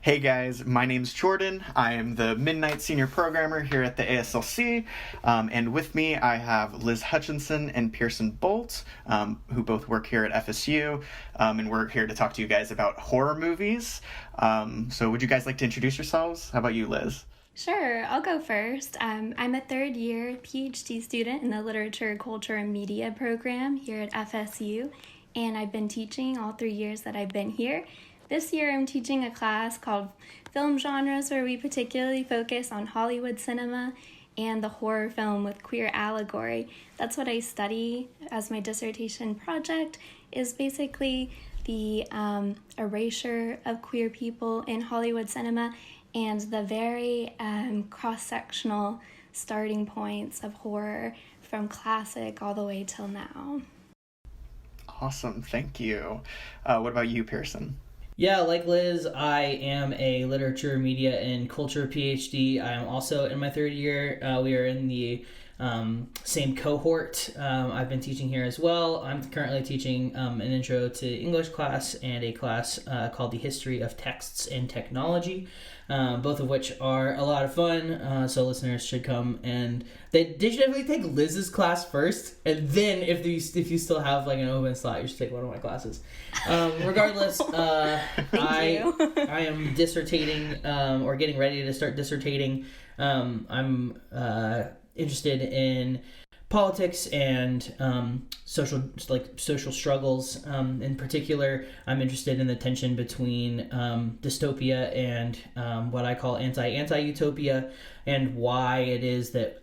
Hey guys, my name's Jordan. I am the Midnight Senior Programmer here at the ASLC, and with me I have Liz Hutchison and Pearson Bolt, who both work here at FSU, and we're here to talk to you guys about horror movies. So would you guys like to introduce yourselves? How about you, Liz? Sure, I'll go first. I'm a third-year PhD student in the Literature, Culture, and Media program here at FSU, and I've been teaching all 3 years that I've been here. This year I'm teaching a class called Film Genres, where we particularly focus on Hollywood cinema and the horror film with queer allegory. That's what I study as my dissertation project, is basically the erasure of queer people in Hollywood cinema and the very cross-sectional starting points of horror from classic all the way till now. Awesome, thank you. What about you, Pearson? Yeah, like Liz, I am a literature, media, and culture PhD. I am also in my third year. We are in the same cohort. I've been teaching here as well. I'm currently teaching an intro to English class and a class called the History of Texts and Technology, both of which are a lot of fun. So listeners should come, and they should definitely take Liz's class first, and then if you still have like an open slot, you should take one of my classes. Regardless, I am dissertating or getting ready to start dissertating. I'm interested in politics and social struggles. In particular, I'm interested in the tension between dystopia and what I call anti-utopia, and why it is that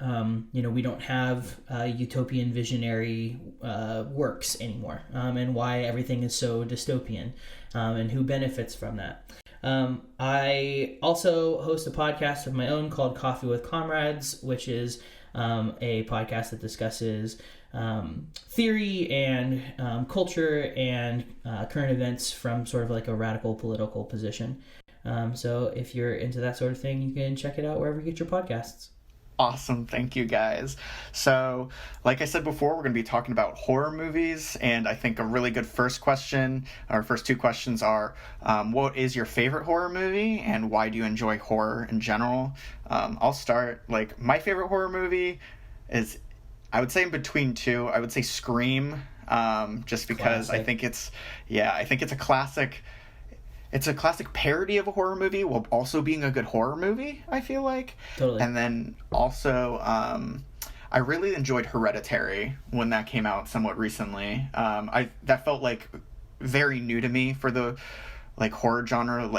we don't have utopian visionary works anymore, and why everything is so dystopian, and who benefits from that. I also host a podcast of my own called Coffee with Comrades, which is a podcast that discusses theory and culture and current events from sort of like a radical political position. So if you're into that sort of thing, you can check it out wherever you get your podcasts. Awesome, thank you guys. So, like I said before, we're going to be talking about horror movies, and I think a really good first two questions are, what is your favorite horror movie, and why do you enjoy horror in general? I'll start. My favorite horror movie is, I would say in between two. I would say Scream, just because classic. I think it's a classic. It's a classic parody of a horror movie while also being a good horror movie, I feel like. Totally. And then also, I really enjoyed Hereditary when that came out somewhat recently. That felt like very new to me for the horror genre.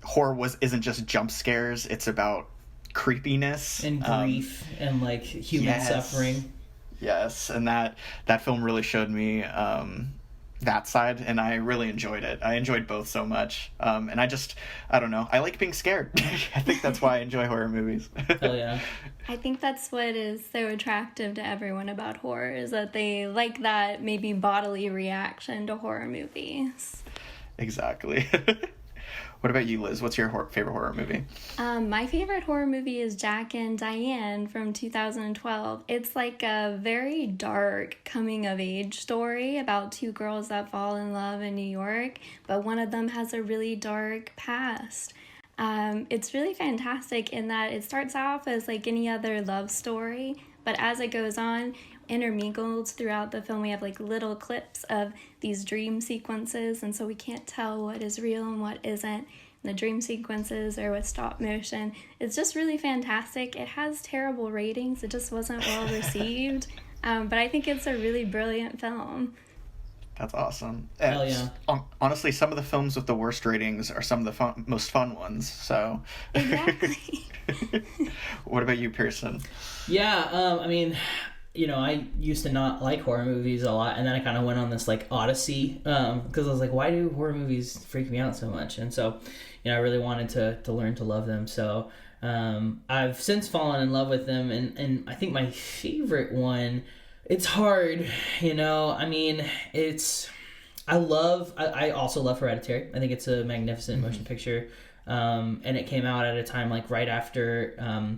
Horror isn't just jump scares; it's about creepiness and grief and human suffering. Yes, and that film really showed me that side, and I really enjoyed it. I enjoyed both so much, and I don't know, I like being scared. I think that's why I enjoy horror movies. Hell yeah. I think that's what is so attractive to everyone about horror, is that they like that maybe bodily reaction to horror movies. Exactly. What about you, Liz? What's your favorite horror movie? My favorite horror movie is Jack and Diane from 2012. It's like a very dark coming-of-age story about two girls that fall in love in New York, but one of them has a really dark past. It's really fantastic in that it starts off as like any other love story, but as it goes on, intermingled throughout the film, we have little clips of these dream sequences, and so we can't tell what is real and what isn't. The dream sequences are with stop motion. It's just really fantastic. It has terrible ratings. It just wasn't well received, but I think it's a really brilliant film. That's awesome. Hell yeah. Honestly, some of the films with the worst ratings are some of the most fun ones. So. Exactly. What about you, Pearson? Yeah, I used to not like horror movies a lot, and then I kind of went on this odyssey, because I was like, why do horror movies freak me out so much? And so, I really wanted to learn to love them. So I've since fallen in love with them, and I think my favorite one, it's hard, I also love Hereditary. I think it's a magnificent motion picture, and it came out at a time right after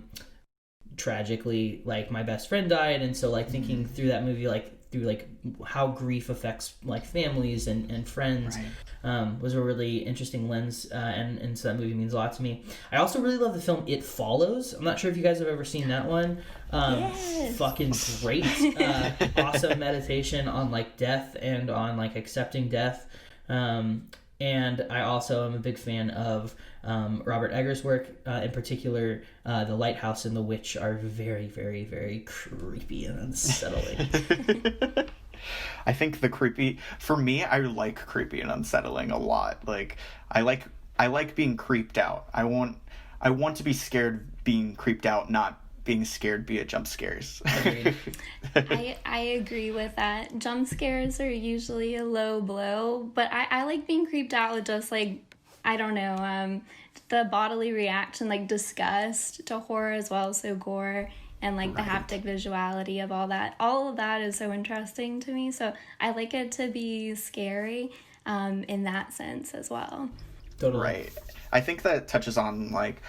tragically my best friend died, and so thinking through that movie, through like how grief affects like families and friends. Was a really interesting lens, and so that movie means a lot to me. I also really love the film It Follows. I'm not sure if you guys have ever seen that one. Yes. Fucking great. Awesome meditation on like death and on like accepting death. And I also am a big fan of Robert Eggers' work. In particular, The Lighthouse and The Witch are very, very, very creepy and unsettling. I think for me, I like creepy and unsettling a lot. Like, I like being creeped out. I want to be scared being creeped out, not being scared via jump scares. I agree with that. Jump scares are usually a low blow, but I like being creeped out with just like, I don't know, the bodily reaction, like disgust to horror as well, so gore, and like the haptic visuality of all that. All of that is so interesting to me, so I like it to be scary in that sense as well. Totally. Right. I think that touches on like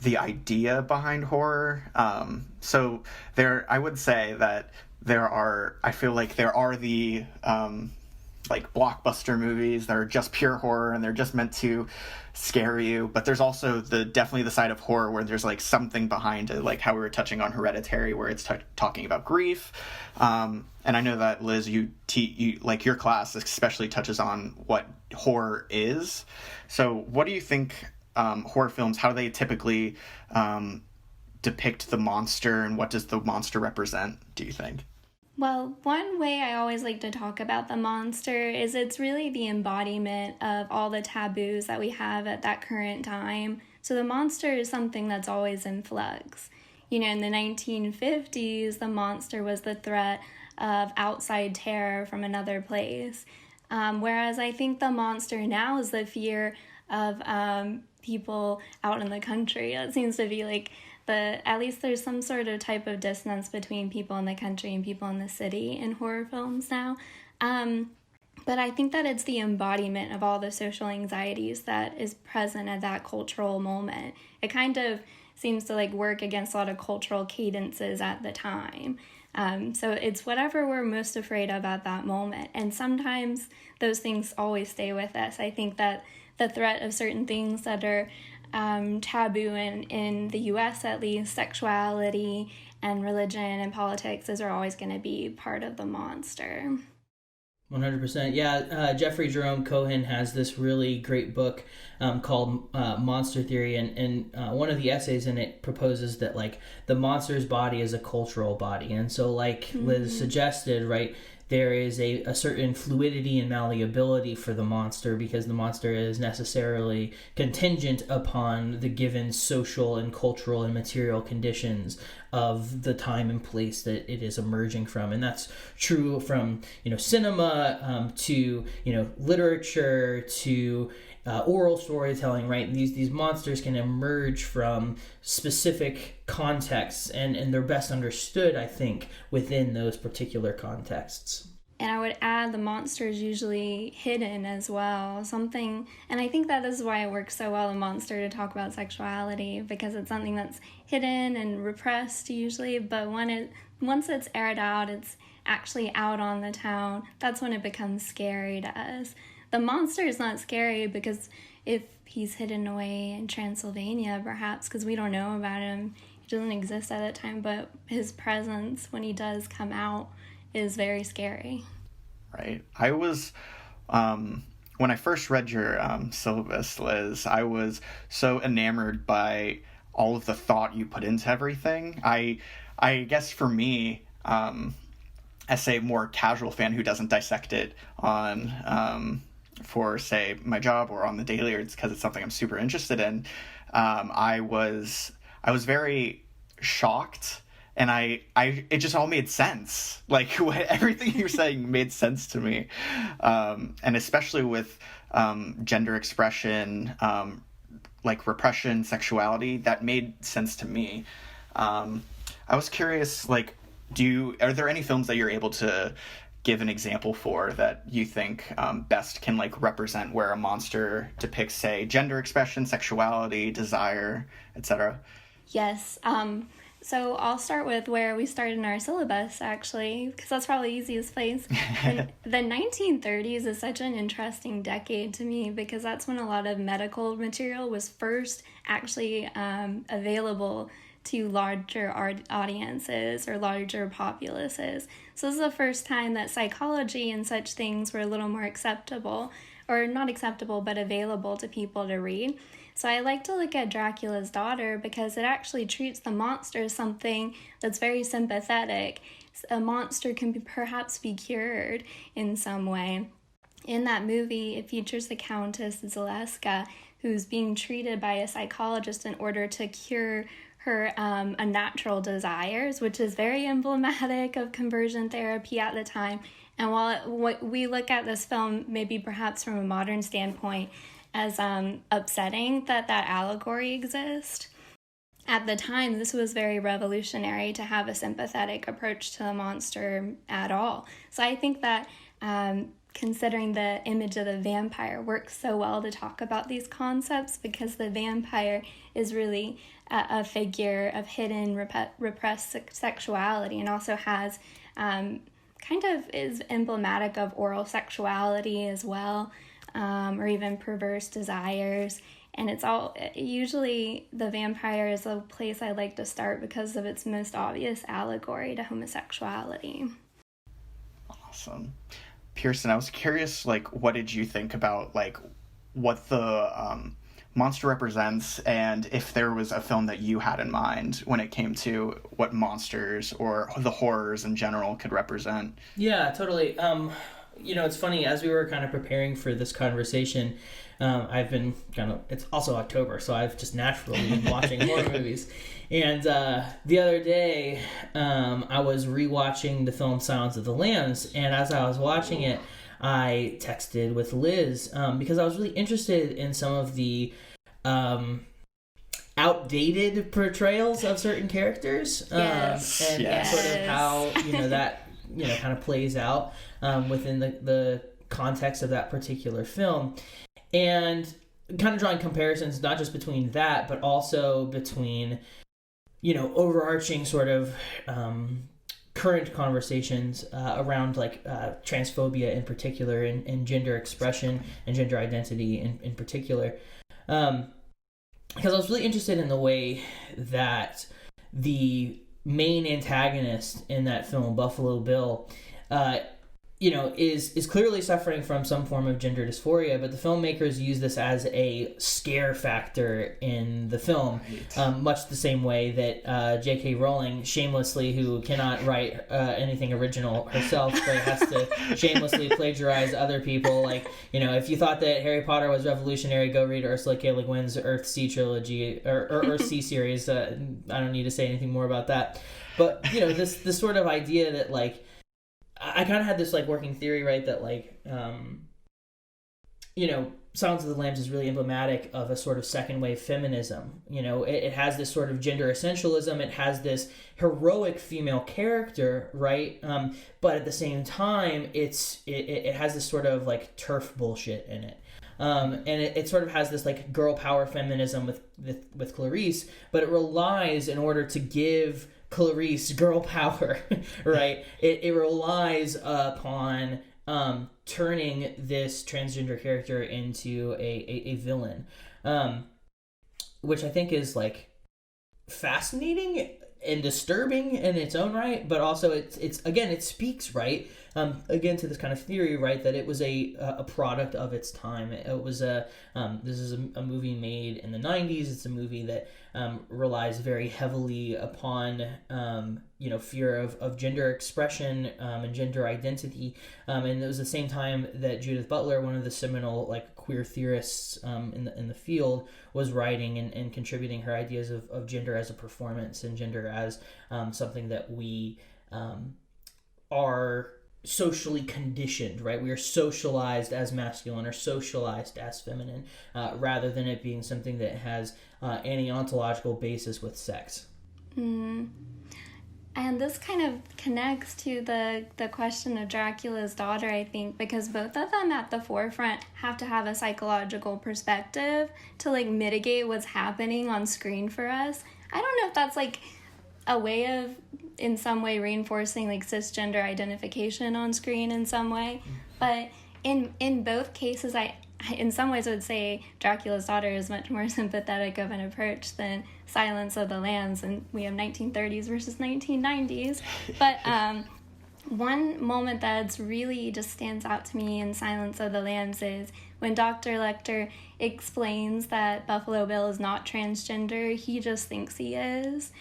the idea behind horror. So I would say that I feel like there are the like blockbuster movies that are just pure horror and they're just meant to scare you, but there's also definitely the side of horror where there's like something behind it, like how we were touching on Hereditary, where it's talking about grief. And I know that Liz, you like your class especially touches on what horror is. So what do you think horror films, how do they typically depict the monster, and what does the monster represent, do you think? Well, one way I always like to talk about the monster is it's really the embodiment of all the taboos that we have at that current time. So the monster is something that's always in flux. You know, in the 1950s, the monster was the threat of outside terror from another place. Whereas I think the monster now is the fear of people out in the country. It seems to be like at least there's some sort of type of dissonance between people in the country and people in the city in horror films now. But I think that it's the embodiment of all the social anxieties that is present at that cultural moment. It kind of seems to like work against a lot of cultural cadences at the time. So it's whatever we're most afraid of at that moment. And sometimes those things always stay with us. I think that the threat of certain things that are taboo in the U.S. at least, sexuality and religion and politics, those are always going to be part of the monster. 100%. Yeah, Jeffrey Jerome Cohen has this really great book called Monster Theory, and one of the essays in it proposes that like the monster's body is a cultural body, and so like Liz suggested, right, there is a certain fluidity and malleability for the monster because the monster is necessarily contingent upon the given social and cultural and material conditions of the time and place that it is emerging from. And that's true from, cinema to, literature to oral storytelling, right? These monsters can emerge from specific contexts, and they're best understood, I think, within those particular contexts. And I would add the monster is usually hidden as well. And I think that is why it works so well in Monster to talk about sexuality, because it's something that's hidden and repressed usually, but once it's aired out, it's actually out on the town, that's when it becomes scary to us. The monster is not scary because if he's hidden away in Transylvania, perhaps, because we don't know about him, he doesn't exist at that time, but his presence when he does come out is very scary. Right. I was, when I first read your syllabus, Liz, I was so enamored by all of the thought you put into everything. I guess for me, as a more casual fan who doesn't dissect it on for, say, my job or on the daily, or it's because it's something I'm super interested in, I was very shocked, and it just all made sense. Like, everything you were saying made sense to me, and especially with gender expression, like repression, sexuality, that made sense to me. I was curious, like, are there any films that you're able to give an example for that you think best can like represent where a monster depicts, say, gender expression, sexuality, desire, etc.? Yes. So I'll start with where we started in our syllabus, actually, because that's probably the easiest place. The 1930s is such an interesting decade to me because that's when a lot of medical material was first actually available to larger audiences or larger populaces. So this is the first time that psychology and such things were a little more acceptable, or not acceptable, but available to people to read. So I like to look at Dracula's Daughter because it actually treats the monster as something that's very sympathetic. A monster can perhaps be cured in some way. In that movie, it features the Countess Zaleska, who's being treated by a psychologist in order to cure her unnatural desires, which is very emblematic of conversion therapy at the time. And while we look at this film, maybe perhaps from a modern standpoint, as upsetting that allegory exists, at the time, this was very revolutionary to have a sympathetic approach to the monster at all. So I think that considering the image of the vampire works so well to talk about these concepts because the vampire is really a figure of hidden, repressed sexuality, and also has kind of is emblematic of oral sexuality as well, or even perverse desires. And it's all, usually the vampire is a place I like to start because of its most obvious allegory to homosexuality. Awesome. Pearson, I was curious, what did you think about, what the monster represents, and if there was a film that you had in mind when it came to what monsters or the horrors in general could represent? Yeah, totally. It's funny, as we were kind of preparing for this conversation, I've been it's also October, so I've just naturally been watching horror movies. And the other day, I was rewatching the film Silence of the Lambs, and as I was watching it, I texted with Liz because I was really interested in some of the outdated portrayals of certain characters, and sort of how that kind of plays out within the context of that particular film, and kind of drawing comparisons not just between that but also between overarching sort of current conversations around transphobia in particular, and gender expression and gender identity in particular, because I was really interested in the way that the main antagonist in that film, Buffalo Bill, is clearly suffering from some form of gender dysphoria, but the filmmakers use this as a scare factor in the film, much the same way that J.K. Rowling shamelessly, who cannot write anything original herself, but has to shamelessly plagiarize other people. If you thought that Harry Potter was revolutionary, go read Ursula K. Le Guin's Earthsea trilogy, or Earthsea series. I don't need to say anything more about that. But, this sort of idea that, I kind of had this working theory, right, that Silence of the Lambs is really emblematic of a sort of second wave feminism. It has this sort of gender essentialism. It has this heroic female character, right? But at the same time, it has this sort of turf bullshit in it. And it sort of has this girl power feminism with Clarice, but it relies, in order to give Clarice girl power, right? It relies upon turning this transgender character into a villain, which I think is fascinating and disturbing in its own right, but also it's again, it speaks, right, again, to this kind of theory, right, that it was a product of its time. It was this is a movie made in the 90s. It's a movie that relies very heavily upon fear of gender expression and gender identity, and it was the same time that Judith Butler, one of the seminal queer theorists in the field, was writing and contributing her ideas of gender as a performance and gender as something that we are socially conditioned, right? We are socialized as masculine or socialized as feminine, rather than it being something that has any ontological basis with sex. And this kind of connects to the question of Dracula's Daughter, I think, because both of them at the forefront have to have a psychological perspective to mitigate what's happening on screen for us. I don't know if that's a way of, in some way, reinforcing like cisgender identification on screen in some way. But in both cases, I in some ways would say Dracula's Daughter is much more sympathetic of an approach than Silence of the Lambs, and we have 1930s versus 1990s. But one moment that's really just stands out to me in Silence of the Lambs is when Dr. Lecter explains that Buffalo Bill is not transgender, he just thinks he is.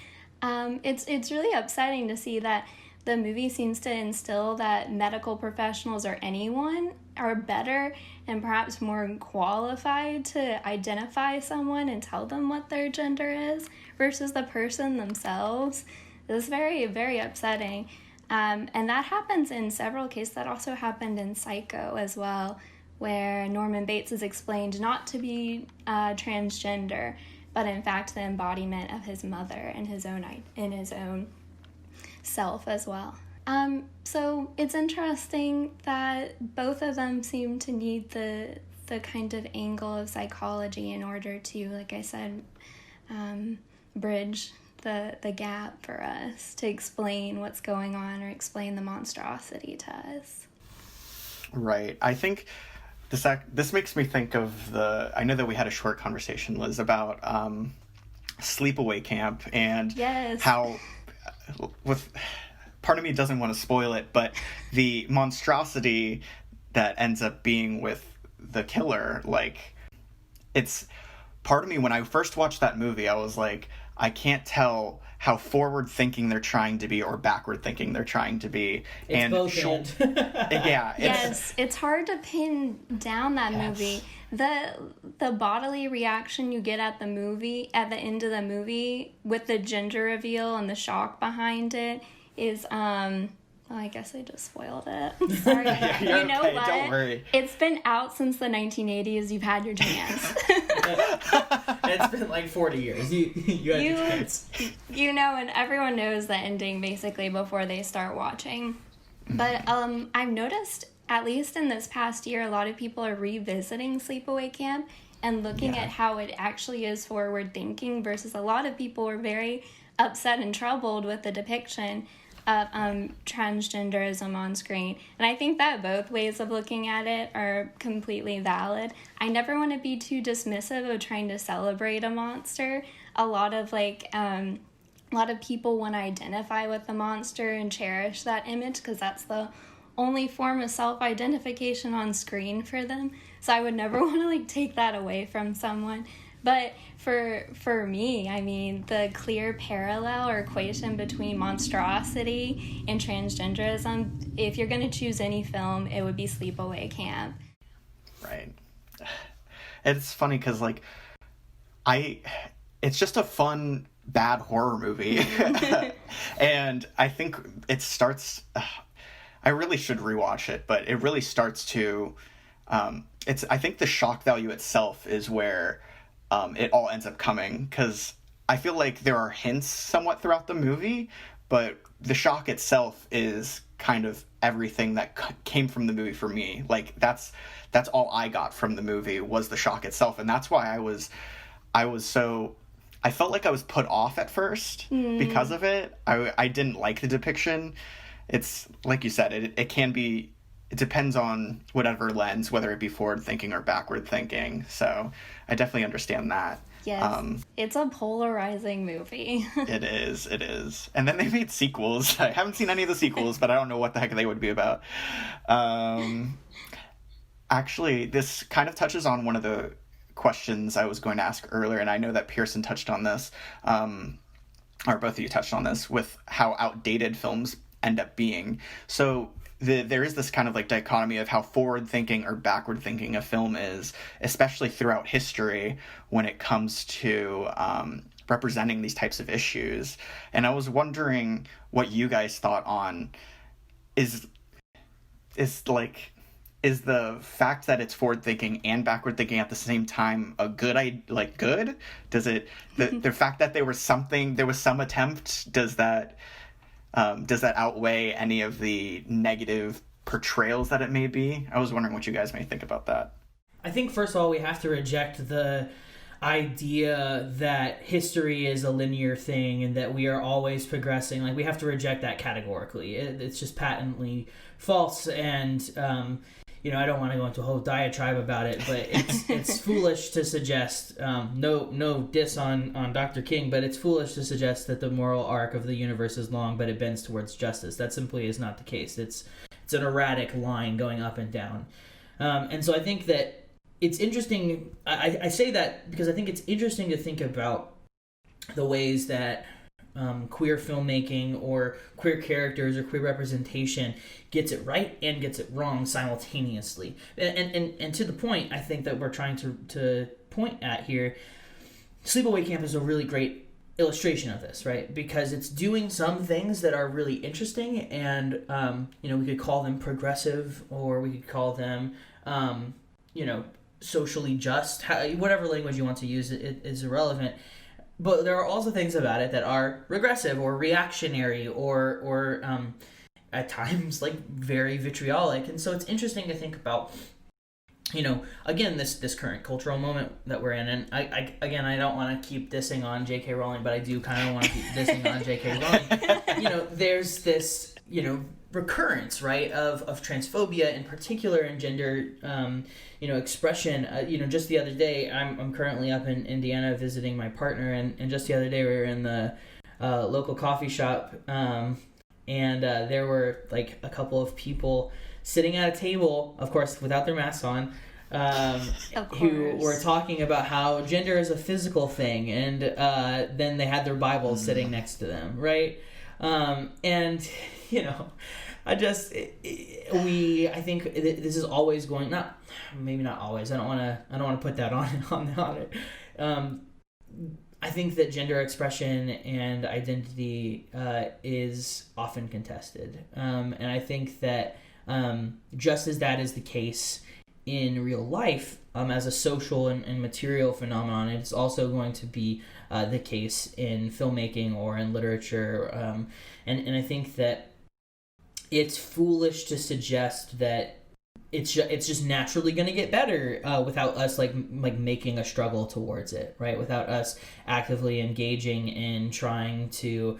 It's really upsetting to see that the movie seems to instill that medical professionals or anyone are better and perhaps more qualified to identify someone and tell them what their gender is versus the person themselves. It's very, very upsetting. And that happens in several cases. That also happened in Psycho as well, where Norman Bates is explained not to be transgender, but in fact the embodiment of his mother and his own self as well. So it's interesting that both of them seem to need the kind of angle of psychology in order to, like I said, bridge the gap for us to explain what's going on or explain the monstrosity to us. Right. I think this makes me think of I know that we had a short conversation, Liz, about Sleepaway Camp and yes. how part of me doesn't want to spoil it, but the monstrosity that ends up being with the killer, like, it's part of me when I first watched that movie, I was like, I can't tell how forward-thinking they're trying to be or backward-thinking they're trying to be. It's both yeah. It's hard to pin down that movie. The bodily reaction you get at the end of the movie, with the gender reveal and the shock behind it, is well, I guess I just spoiled it. I'm sorry. You're you know okay. what? Don't worry. It's been out since the 1980s. You've had your chance. It's been like 40 years. You had your chance. You know, and everyone knows the ending basically before they start watching. But I've noticed, at least in this past year, a lot of people are revisiting Sleepaway Camp and looking at how it actually is forward thinking, versus a lot of people were very upset and troubled with the depiction of transgenderism on screen. And I think that both ways of looking at it are completely valid. I never want to be too dismissive of trying to celebrate a monster. A lot of people want to identify with the monster and cherish that image because that's the only form of self-identification on screen for them. So I would never want to take that away from someone. But for me, I mean, the clear parallel or equation between monstrosity and transgenderism, if you're going to choose any film, it would be Sleepaway Camp. Right. It's funny because, it's just a fun, bad horror movie. And I think it starts... I really should rewatch it, but it really starts to... I think the shock value itself is where... it all ends up coming, because I feel like there are hints somewhat throughout the movie, but the shock itself is kind of everything that came from the movie for me. That's all I got from the movie was the shock itself, and that's why I felt like I was put off at first because of it. I didn't like the depiction. It's like you said, it can be. It depends on whatever lens, whether it be forward-thinking or backward-thinking. So I definitely understand that. Yes, it's a polarizing movie. It is. And then they made sequels. I haven't seen any of the sequels, but I don't know what the heck they would be about. Actually, this kind of touches on one of the questions I was going to ask earlier, and I know that Pearson touched on this, or both of you touched on this, with how outdated films end up being. So... there is this kind of dichotomy of how forward-thinking or backward-thinking a film is, especially throughout history when it comes to representing these types of issues. And I was wondering what you guys thought on is the fact that it's forward-thinking and backward-thinking at the same time a good? Does it the fact that there was some attempt, does that outweigh any of the negative portrayals that it may be? I was wondering what you guys may think about that. I think, first of all, we have to reject the idea that history is a linear thing and that we are always progressing. Like, we have to reject that categorically. It's just patently false, and I don't want to go into a whole diatribe about it, but it's foolish to suggest, no diss on Dr. King, but it's foolish to suggest that the moral arc of the universe is long, but it bends towards justice. That simply is not the case. It's an erratic line going up and down. And so I think that it's interesting. I say that because I think it's interesting to think about the ways that queer filmmaking or queer characters or queer representation gets it right and gets it wrong simultaneously. And to the point, I think that we're trying to point at here, Sleepaway Camp is a really great illustration of this, right? Because it's doing some things that are really interesting, and we could call them progressive, or we could call them socially just. Whatever language you want to use it is irrelevant. But there are also things about it that are regressive or reactionary or at times like very vitriolic. And so it's interesting to think about, again, this current cultural moment that we're in. And I don't want to keep dissing on J.K. Rowling, but I do kind of want to keep dissing on J.K. Rowling. There's this, recurrence, right, of transphobia in particular, and gender expression. Just the other day, I'm currently up in Indiana visiting my partner, and just the other day we were in the local coffee shop, and there were like a couple of people sitting at a table, of course without their masks on, who were talking about how gender is a physical thing, and then they had their Bibles sitting next to them, right? And I think this is always going, maybe not always. I don't want to put that on it. I think that gender expression and identity is often contested, and I think that just as that is the case in real life, as a social and material phenomenon, it's also going to be the case in filmmaking or in literature, and I think that it's foolish to suggest that it's just naturally going to get better without us like making a struggle towards it, right? Without us actively engaging in trying to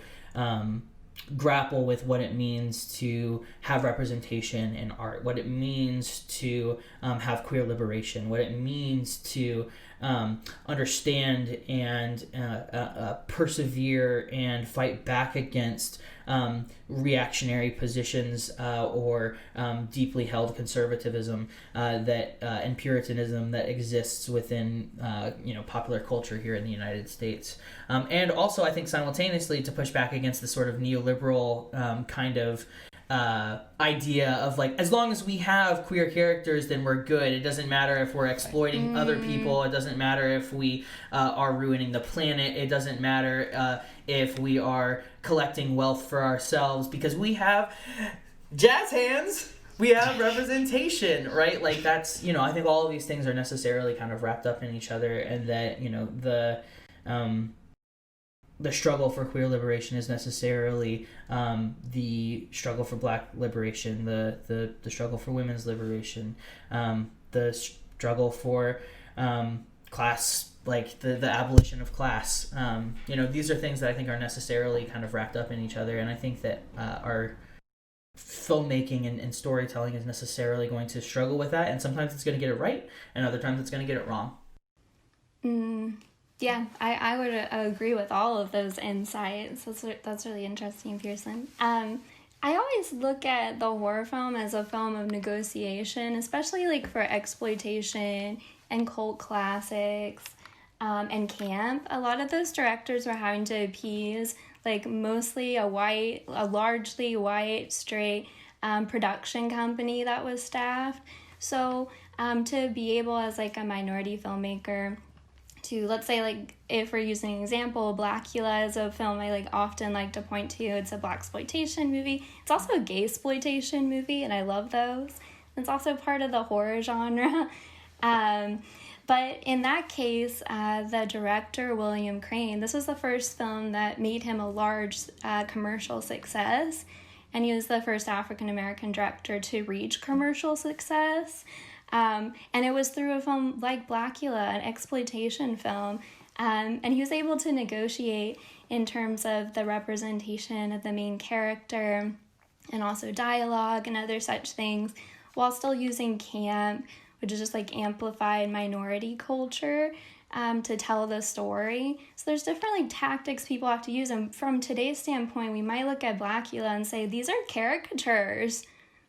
grapple with what it means to have representation in art, what it means to have queer liberation, what it means to understand and persevere and fight back against reactionary positions or deeply held conservatism and Puritanism that exists within popular culture here in the United States, and also I think simultaneously to push back against the sort of neoliberal kind of idea of like, as long as we have queer characters, then we're good. It doesn't matter if we're exploiting other people. It doesn't matter if we are ruining the planet. It doesn't matter if we are collecting wealth for ourselves, because we have jazz hands. We have representation, right? Like, that's, I think all of these things are necessarily kind of wrapped up in each other, and that, the struggle for queer liberation is necessarily the struggle for Black liberation, the struggle for women's liberation, the struggle for class, like the abolition of class. These are things that I think are necessarily kind of wrapped up in each other, and I think that our filmmaking and storytelling is necessarily going to struggle with that, and sometimes it's going to get it right, and other times it's going to get it wrong. Yeah, I would agree with all of those insights. That's really interesting, Pearson. I always look at the horror film as a film of negotiation, especially like for exploitation and cult classics and camp. A lot of those directors were having to appease like mostly a largely white, straight production company that was staffed. So to be able as like a minority filmmaker to, let's say, like, if we're using an example, Blackula is a film I often like to point to. It's a blaxploitation movie. It's also a gaysploitation movie, and I love those. It's also part of the horror genre. But in that case, the director, William Crane, this was the first film that made him a large commercial success, and he was the first African-American director to reach commercial success. And it was through a film like Blackula, an exploitation film. And he was able to negotiate in terms of the representation of the main character and also dialogue and other such things, while still using camp, which is just like amplified minority culture, to tell the story. So there's different like tactics people have to use. And from today's standpoint, we might look at Blackula and say, these are caricatures.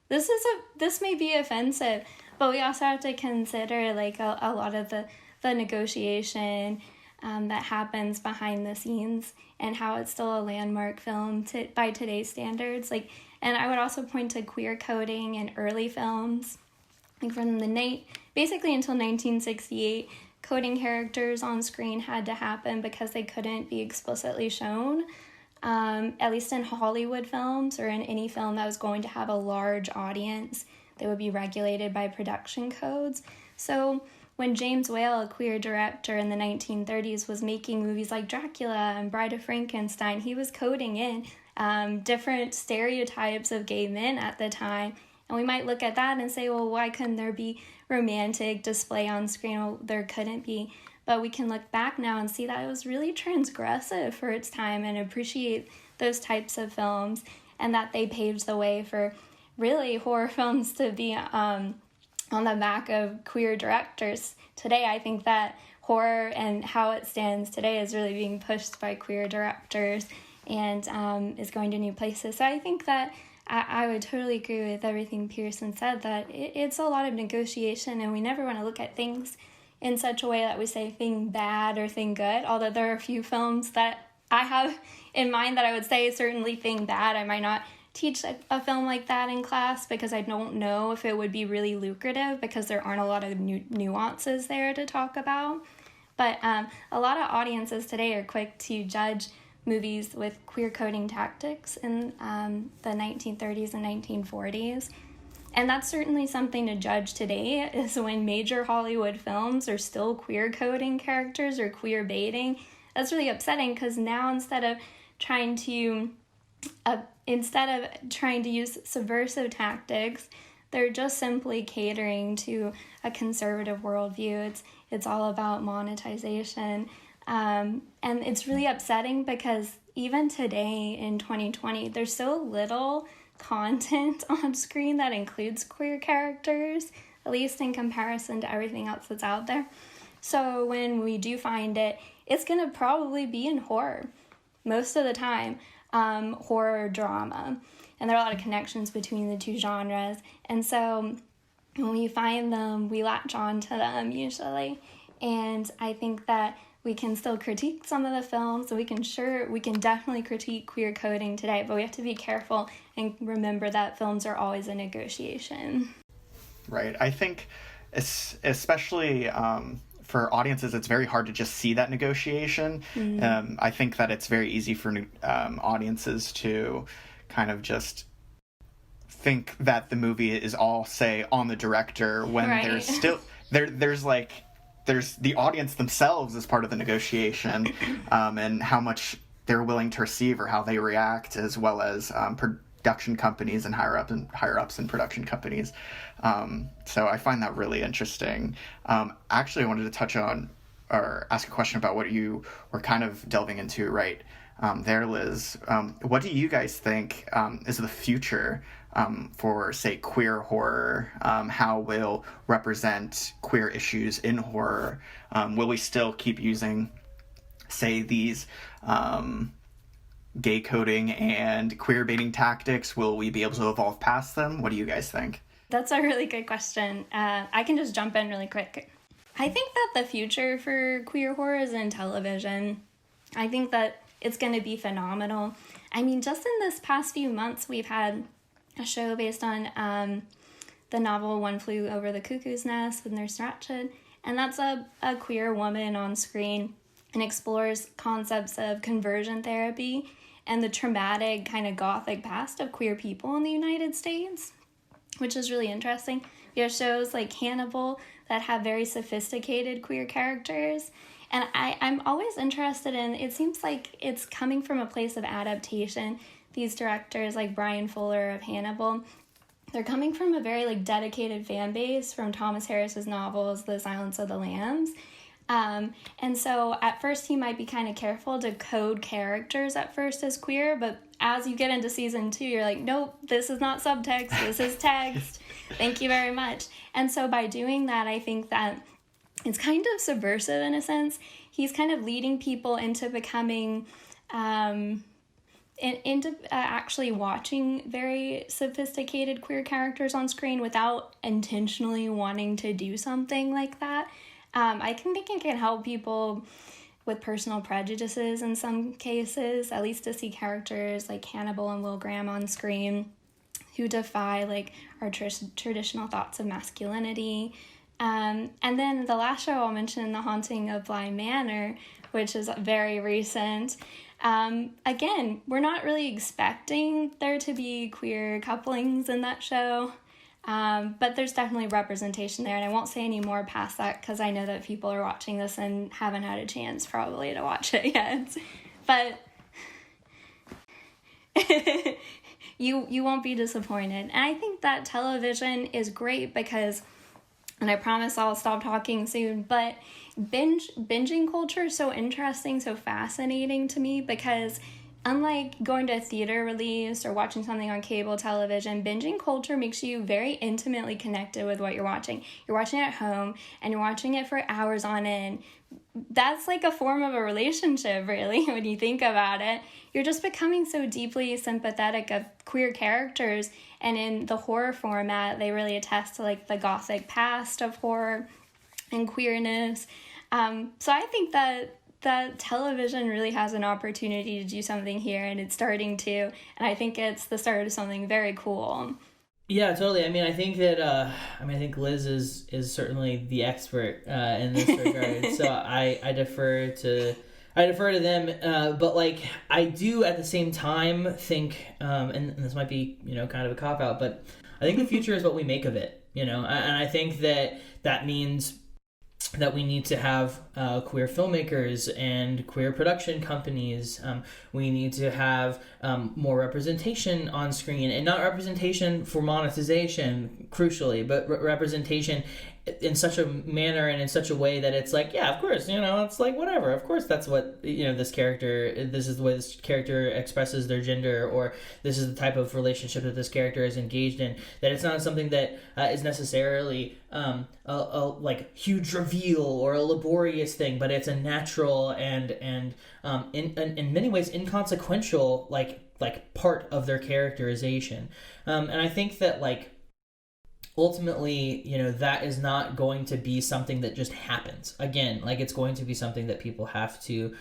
This may be offensive, but we also have to consider like a lot of the negotiation that happens behind the scenes and how it's still a landmark film by today's standards. Like, and I would also point to queer coding in early films, like from basically until 1968. Coding characters on screen had to happen because they couldn't be explicitly shown, at least in Hollywood films or in any film that was going to have a large audience. They would be regulated by production codes. So when James Whale, a queer director in the 1930s, was making movies like Dracula and Bride of Frankenstein, he was coding in different stereotypes of gay men at the time. And we might look at that and say, well, why couldn't there be romantic display on screen? Well, there couldn't be. But we can look back now and see that it was really transgressive for its time and appreciate those types of films, and that they paved the way for really horror films to be on the back of queer directors. Today, I think that horror and how it stands today is really being pushed by queer directors and is going to new places. So I think that I would totally agree with everything Pearson said, that it's a lot of negotiation, and we never want to look at things in such a way that we say thing bad or thing good, although there are a few films that I have in mind that I would say certainly thing bad. I might not teach a film like that in class because I don't know if it would be really lucrative because there aren't a lot of nuances there to talk about. But a lot of audiences today are quick to judge movies with queer coding tactics in the 1930s and 1940s. And that's certainly something to judge today, is when major Hollywood films are still queer coding characters or queer baiting. That's really upsetting, because now instead of trying to use subversive tactics, they're just simply catering to a conservative worldview. It's all about monetization. And it's really upsetting because even today in 2020, there's so little content on screen that includes queer characters, at least in comparison to everything else that's out there. So when we do find it, it's going to probably be in horror most of the time, horror drama. And there are a lot of connections between the two genres. And so when we find them, we latch on to them usually. And I think that we can still critique some of the films, and we can definitely critique queer coding today, but we have to be careful and remember that films are always a negotiation. Right. I think especially for audiences, it's very hard to just see that negotiation. Mm-hmm. I think that it's very easy for audiences to kind of just think that the movie is all, say, on the director, when right. There's still there's the audience themselves as part of the negotiation, and how much they're willing to receive or how they react, as well as production companies and higher ups in production companies. So I find that really interesting. Actually, I wanted to touch on or ask a question about what you were kind of delving into right there, Liz. What do you guys think is the future for, say, queer horror? How will represent queer issues in horror? Will we still keep using, say, these gay coding and queer baiting tactics? Will we be able to evolve past them? What do you guys think? That's a really good question. I can just jump in really quick. I think that the future for queer horror is in television. I think that it's going to be phenomenal. I mean, just in this past few months, we've had a show based on the novel One Flew Over the Cuckoo's Nest with Nurse Ratched, and that's a queer woman on screen and explores concepts of conversion therapy and the traumatic kind of gothic past of queer people in the United States, which is really interesting. We have shows like Hannibal that have very sophisticated queer characters, and I'm always interested in, it seems like it's coming from a place of adaptation. These directors like Brian Fuller of Hannibal, they're coming from a very like dedicated fan base from Thomas Harris's novels, The Silence of the Lambs. And so at first he might be kind of careful to code characters at first as queer, but as you get into season 2, you're like, nope, this is not subtext, this is text. Thank you very much. And so by doing that, I think that it's kind of subversive in a sense. He's kind of leading people into becoming, into actually watching very sophisticated queer characters on screen without intentionally wanting to do something like that. I think it can help people with personal prejudices in some cases, at least to see characters like Hannibal and Will Graham on screen who defy like our traditional thoughts of masculinity. And then the last show I'll mention, The Haunting of Bly Manor, which is very recent. Again, we're not really expecting there to be queer couplings in that show. But there's definitely representation there, and I won't say any more past that because I know that people are watching this and haven't had a chance probably to watch it yet. But you won't be disappointed. And I think that television is great because, and I promise I'll stop talking soon, but binging culture is so interesting, so fascinating to me because unlike going to a theater release or watching something on cable television, binging culture makes you very intimately connected with what you're watching. You're watching it at home, and you're watching it for hours on end. That's like a form of a relationship, really, when you think about it. You're just becoming so deeply sympathetic of queer characters, and in the horror format, they really attest to like the gothic past of horror and queerness. So I think that television really has an opportunity to do something here, and it's starting to, and I think it's the start of something very cool. Yeah, totally. I mean, I think that I think Liz is certainly the expert in this regard. So I defer to them, but like I do at the same time think, and this might be kind of a cop out, but I think the future is what we make of it. And I think that means that we need to have queer filmmakers and queer production companies. We need to have more representation on screen, and not representation for monetization, crucially, but representation in such a manner and in such a way that it's like, yeah, of course, it's like whatever. Of course, that's what this is the way this character expresses their gender, or this is the type of relationship that this character is engaged in. That it's not something that is necessarily a like huge reveal or a laborious thing, but it's a natural and in many ways inconsequential like part of their characterization. And I think that like ultimately, that is not going to be something that just happens. Again, like it's going to be something that people have to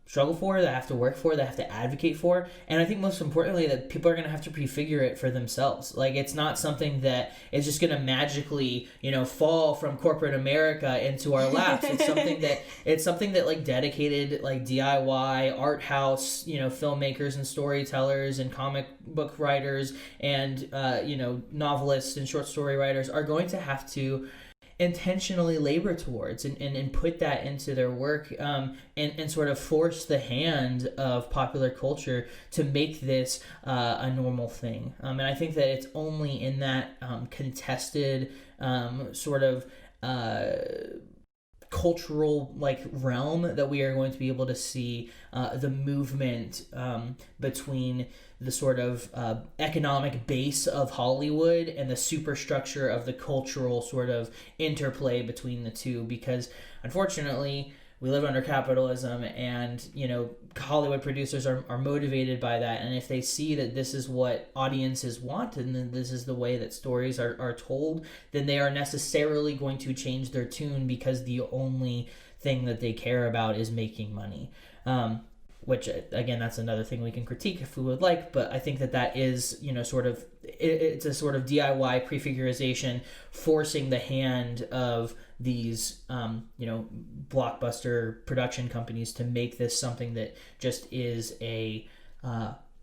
struggle for, they have to work for, they have to advocate for. And I think most importantly that people are going to have to prefigure it for themselves. Like it's not something that is just going to magically, fall from corporate America into our laps. It's something that like dedicated like DIY art house, filmmakers and storytellers and comic book writers and novelists and short story writers are going to have to intentionally labor towards and put that into their work, and sort of force the hand of popular culture to make this a normal thing. And I think that it's only in that contested sort of cultural like realm that we are going to be able to see the movement between the sort of economic base of Hollywood and the superstructure of the cultural sort of interplay between the two, because unfortunately we live under capitalism, and Hollywood producers are motivated by that, and if they see that this is what audiences want and then this is the way that stories are told, then they are necessarily going to change their tune because the only thing that they care about is making money. Which, again, that's another thing we can critique if we would like, but I think that is, sort of, it's a sort of DIY prefigurization forcing the hand of these, blockbuster production companies to make this something that just is a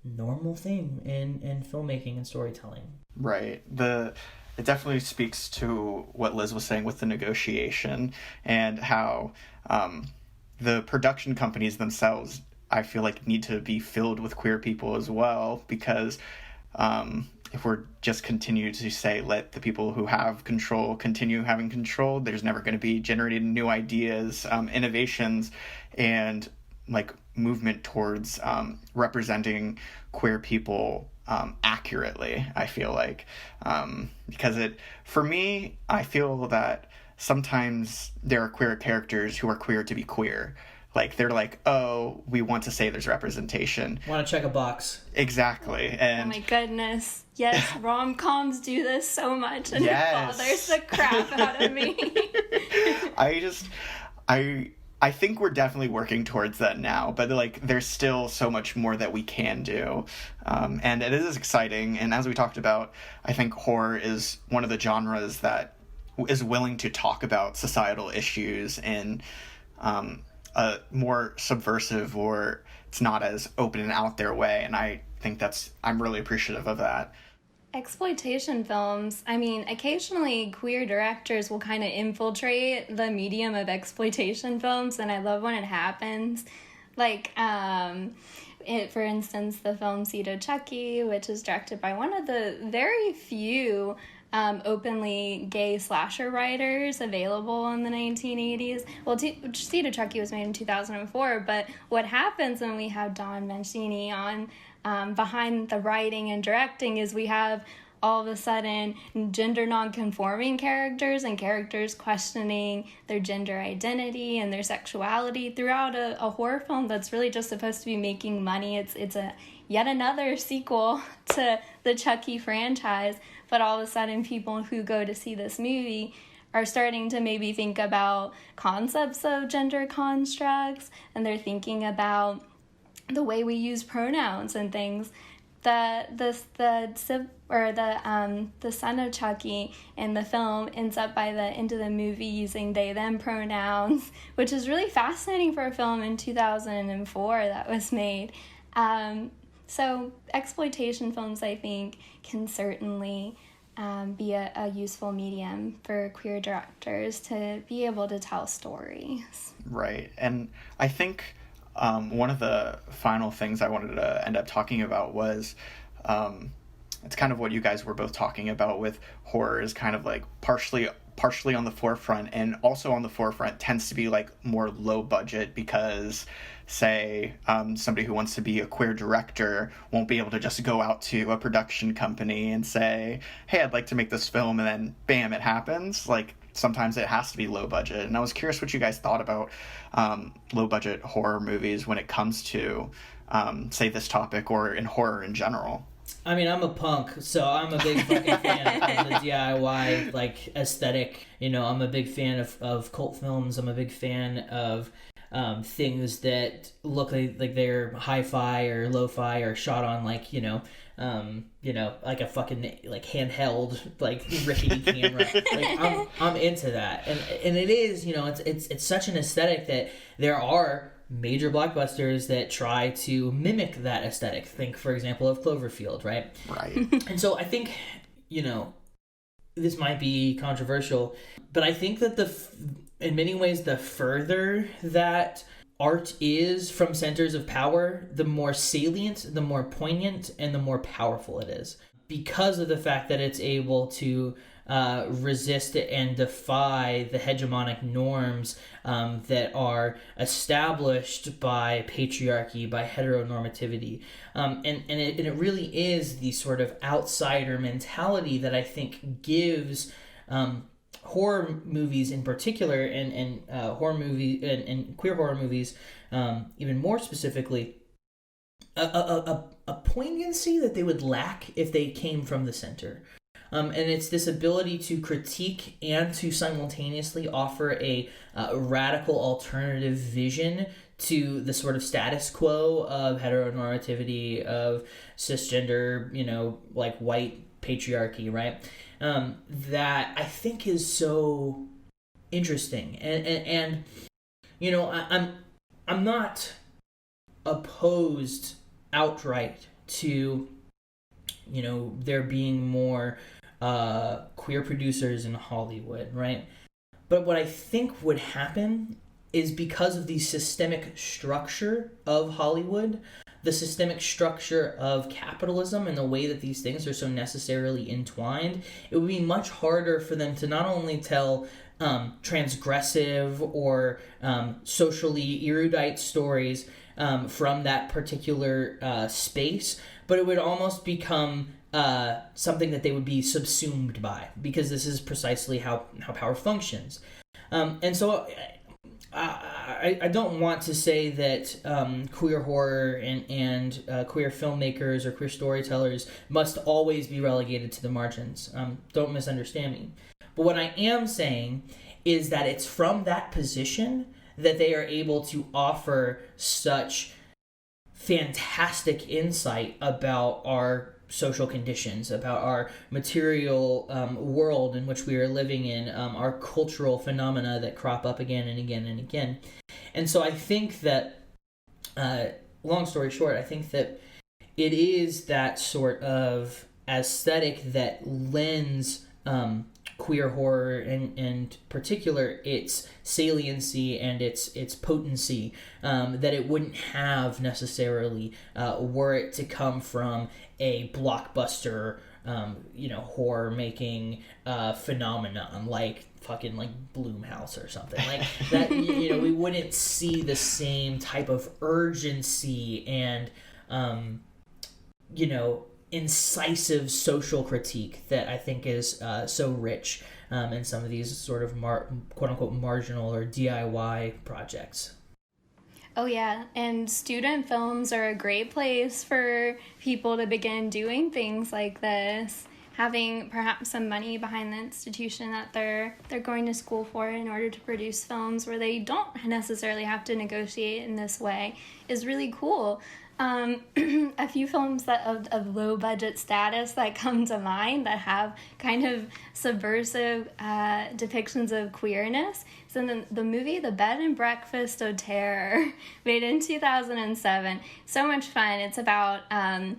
normal thing in filmmaking and storytelling. Right. It definitely speaks to what Liz was saying with the negotiation and how the production companies themselves, I feel like, need to be filled with queer people as well, because if we're just continue to say let the people who have control continue having control, there's never going to be generating new ideas, innovations, and like movement towards representing queer people accurately, I feel like. Because for me, I feel that sometimes there are queer characters who are queer to be queer. Like, they're like, oh, we want to say there's representation. Want to check a box. Exactly. And oh my goodness. Yes, rom-coms do this so much, and yes. It bothers the crap out of me. I think we're definitely working towards that now, but like there's still so much more that we can do, and it is exciting. And as we talked about, I think horror is one of the genres that is willing to talk about societal issues in a more subversive, or it's not as open and out there way. And I think I'm really appreciative of that. Exploitation films, I mean, occasionally queer directors will kind of infiltrate the medium of exploitation films, and I love when it happens. Like, for instance, the film Seed of Chucky, which is directed by one of the very few openly gay slasher writers available in the 1980s. Well, Seed of Chucky was made in 2004, but what happens when we have Don Mancini on behind the writing and directing is we have all of a sudden gender non-conforming characters and characters questioning their gender identity and their sexuality throughout a horror film that's really just supposed to be making money. It's a yet another sequel to the Chucky franchise, but all of a sudden people who go to see this movie are starting to maybe think about concepts of gender constructs, and they're thinking about the way we use pronouns and things. The son of Chucky in the film ends up by the end of the movie using they them pronouns, which is really fascinating for a film in 2004 that was made. So exploitation films, I think, can certainly be a useful medium for queer directors to be able to tell stories. Right. And I think one of the final things I wanted to end up talking about was it's kind of what you guys were both talking about with horror is kind of like partially on the forefront, and also on the forefront tends to be like more low budget because, say, somebody who wants to be a queer director won't be able to just go out to a production company and say, hey, I'd like to make this film, and then bam, it happens. Like, sometimes it has to be low budget. And I was curious what you guys thought about low budget horror movies when it comes to, say, this topic or in horror in general. I mean, I'm a punk, so I'm a big fucking fan of the DIY, like, aesthetic. You know, I'm a big fan of cult films. I'm a big fan of things that look like they're hi-fi or lo-fi or shot on, like, like a fucking, like, handheld, like, rickety camera. Like, I'm into that. And it is, it's such an aesthetic that there are major blockbusters that try to mimic that aesthetic. Think, for example, of Cloverfield, right? Right. And so I think, this might be controversial, but I think that in many ways, the further that art is from centers of power, the more salient, the more poignant, and the more powerful it is. Because of the fact that it's able to resist and defy the hegemonic norms that are established by patriarchy, by heteronormativity. And it really is the sort of outsider mentality that I think gives horror movies in particular, and horror movie and queer horror movies even more specifically, a poignancy that they would lack if they came from the center. And it's this ability to critique and to simultaneously offer a radical alternative vision to the sort of status quo of heteronormativity, of cisgender, like white patriarchy, right? That I think is so interesting. And I'm not opposed outright to, there being more queer producers in Hollywood, right? But what I think would happen is, because of the systemic structure of Hollywood, the systemic structure of capitalism and the way that these things are so necessarily entwined, it would be much harder for them to not only tell transgressive or socially erudite stories from that particular space, but it would almost become something that they would be subsumed by, because this is precisely how power functions. And so I don't want to say that queer horror and queer filmmakers or queer storytellers must always be relegated to the margins. Don't misunderstand me. But what I am saying is that it's from that position that they are able to offer such fantastic insight about our social conditions, about our material world in which we are living in, our cultural phenomena that crop up again and again and again. And so I think that, long story short, I think that it is that sort of aesthetic that lends queer horror and particular its saliency and its potency that it wouldn't have necessarily were it to come from a blockbuster horror making phenomenon like fucking like Blumhouse or something like that. We wouldn't see the same type of urgency and incisive social critique that I think is so rich in some of these sort of quote-unquote marginal or DIY projects. Oh yeah, and student films are a great place for people to begin doing things like this, having perhaps some money behind the institution that they're going to school for in order to produce films where they don't necessarily have to negotiate in this way is really cool. A few films that of low budget status that come to mind that have kind of subversive depictions of queerness. So the movie The Bed and Breakfast of Terror, made in 2007. So much fun. It's about a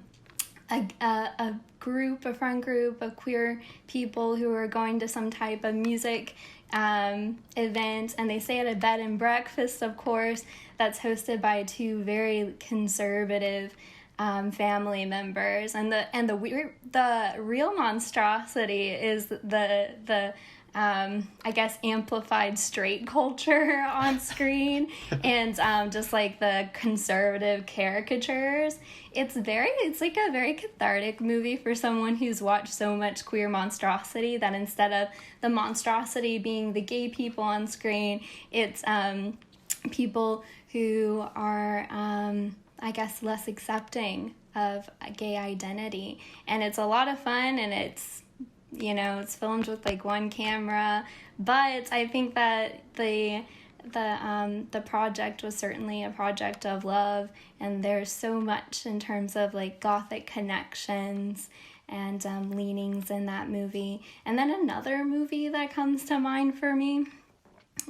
friend group of queer people who are going to some type of music event, and they stay at a bed and breakfast, of course, that's hosted by two very conservative family members, and the real monstrosity is the I guess amplified straight culture on screen and just like the conservative caricatures. It's like a very cathartic movie for someone who's watched so much queer monstrosity that instead of the monstrosity being the gay people on screen, it's people who are I guess less accepting of gay identity. And it's a lot of fun, and it's filmed with like one camera, but I think that the project was certainly a project of love, and there's so much in terms of like gothic connections and leanings in that movie. And then another movie that comes to mind for me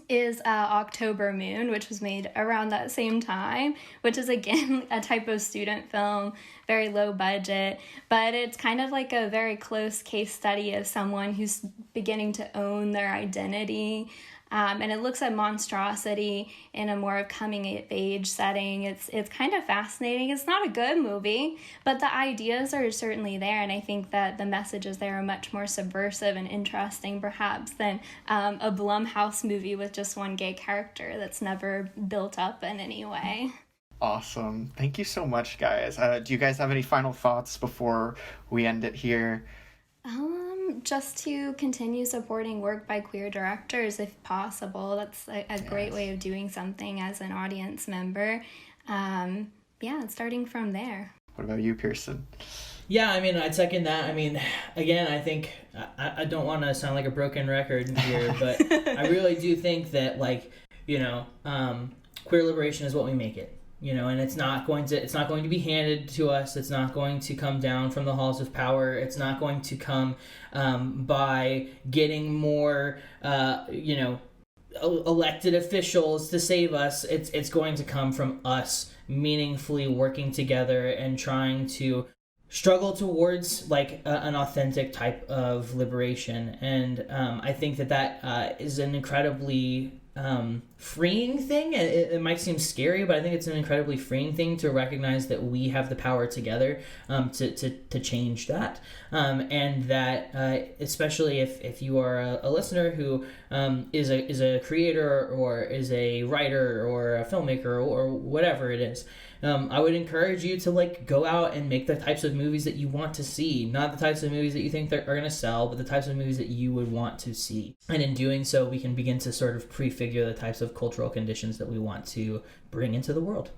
is October Moon, which was made around that same time, which is again a type of student film, very low budget, but it's kind of like a very close case study of someone who's beginning to own their identity. And it looks at monstrosity in a more coming-of-age setting. It's kind of fascinating. It's not a good movie, but the ideas are certainly there, and I think that the messages there are much more subversive and interesting, perhaps, than a Blumhouse movie with just one gay character that's never built up in any way. Awesome. Thank you so much, guys. Do you guys have any final thoughts before we end it here? Just to continue supporting work by queer directors if possible. That's a great way of doing something as an audience member. Starting from there. What about you, Pearson? Yeah, I mean, I'd second that. I mean, again, I think, I don't want to sound like a broken record here, but I really do think that, queer liberation is what we make it. And it's not going to be handed to us. It's not going to come down from the halls of power. It's not going to come by getting more, elected officials to save us. It's going to come from us meaningfully working together and trying to struggle towards an authentic type of liberation. And I think that is an incredibly freeing thing. It might seem scary, but I think it's an incredibly freeing thing to recognize that we have the power together to change that. And that especially if you are a listener who is a creator or is a writer or a filmmaker or whatever it is, I would encourage you to like go out and make the types of movies that you want to see, not the types of movies that you think that are going to sell, but the types of movies that you would want to see. And in doing so, we can begin to sort of prefigure the types of cultural conditions that we want to bring into the world.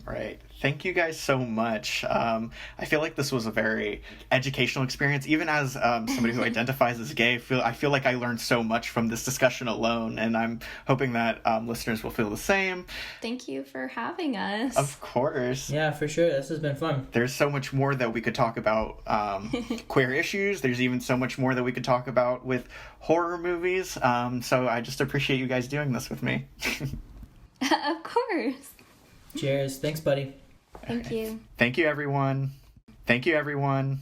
Right. Thank you guys so much. I feel like this was a very educational experience. Even as somebody who identifies as gay, I feel like I learned so much from this discussion alone, and I'm hoping that listeners will feel the same. Thank you for having us. Of course. Yeah, for sure. This has been fun. There's so much more that we could talk about queer issues. There's even so much more that we could talk about with horror movies. So I just appreciate you guys doing this with me. Of course. Cheers. Thanks, buddy. Thank you. Thank you, everyone. Thank you, everyone.